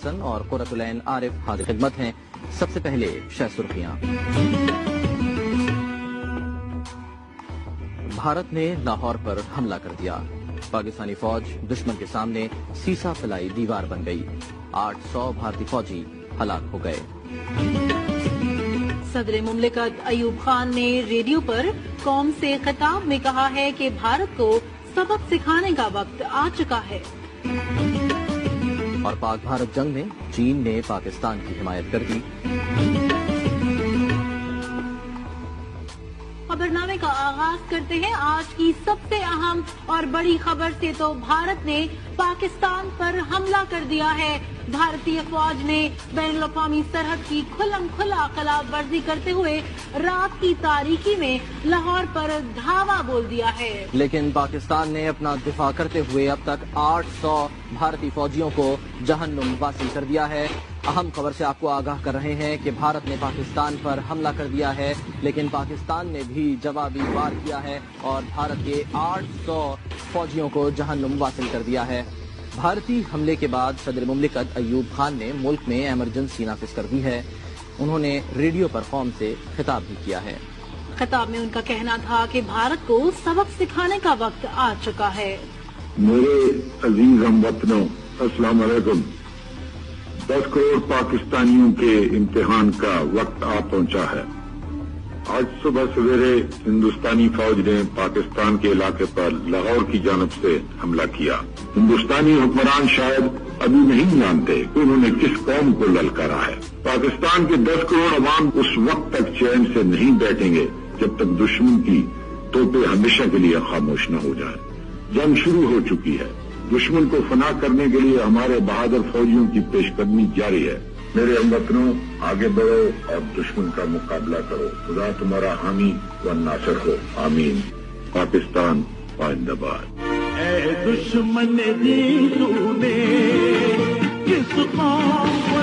حسن اور قرۃ العین عارف حاضر خدمت ہیں۔ سب سے پہلے شہ سرخیاں۔ بھارت نے لاہور پر حملہ کر دیا، پاکستانی فوج دشمن کے سامنے سیسا پلائی دیوار بن گئی، 800 بھارتی فوجی ہلاک ہو گئے۔ صدر مملکت ایوب خان نے ریڈیو پر قوم سے خطاب میں کہا ہے کہ بھارت کو سبق سکھانے کا وقت آ چکا ہے۔ اور پاک بھارت جنگ میں چین نے پاکستان کی حمایت کر دی۔ خبرنامے کا آغاز کرتے ہیں آج کی سب سے اہم اور بڑی خبر سے۔ تو بھارت نے پاکستان پر حملہ کر دیا ہے۔ بھارتی افواج نے بین الاقوامی سرحد کی کھلم کھلا خلاف ورزی کرتے ہوئے رات کی تاریکی میں لاہور پر دھاوا بول دیا ہے، لیکن پاکستان نے اپنا دفاع کرتے ہوئے اب تک 800 بھارتی فوجیوں کو جہنم واصل کر دیا ہے۔ اہم خبر سے آپ کو آگاہ کر رہے ہیں کہ بھارت نے پاکستان پر حملہ کر دیا ہے، لیکن پاکستان نے بھی جوابی وار کیا ہے اور بھارت کے 800 فوجیوں کو جہنم واصل کر دیا ہے۔ بھارتی حملے کے بعد صدر مملکت ایوب خان نے ملک میں ایمرجنسی نافذ کر دی ہے۔ انہوں نے ریڈیو پر قوم سے خطاب بھی کیا ہے۔ خطاب میں ان کا کہنا تھا کہ بھارت کو سبق سکھانے کا وقت آ چکا ہے۔ میرے عزیز ہم وطنوں، السلام علیکم۔ 10 کروڑ پاکستانیوں کے امتحان کا وقت آ پہنچا ہے۔ آج صبح سویرے ہندوستانی فوج نے پاکستان کے علاقے پر لاہور کی جانب سے حملہ کیا۔ ہندوستانی حکمران شاید ابھی نہیں جانتے کہ انہوں نے کس قوم کو للکارا ہے۔ پاکستان کے 10 کروڑ عوام اس وقت تک چین سے نہیں بیٹھیں گے جب تک دشمن کی توپیں ہمیشہ کے لیے خاموش نہ ہو جائیں۔ جنگ شروع ہو چکی ہے۔ دشمن کو فنا کرنے کے لیے ہمارے بہادر فوجیوں کی پیش قدمی جاری ہے۔ میرے ہم وطنوں، آگے بڑھو اور دشمن کا مقابلہ کرو۔ خدا تمہارا حامی و ناصر ہو، آمین۔ پاکستان زندہ باد۔ اے دشمن دی تو نے کس قوم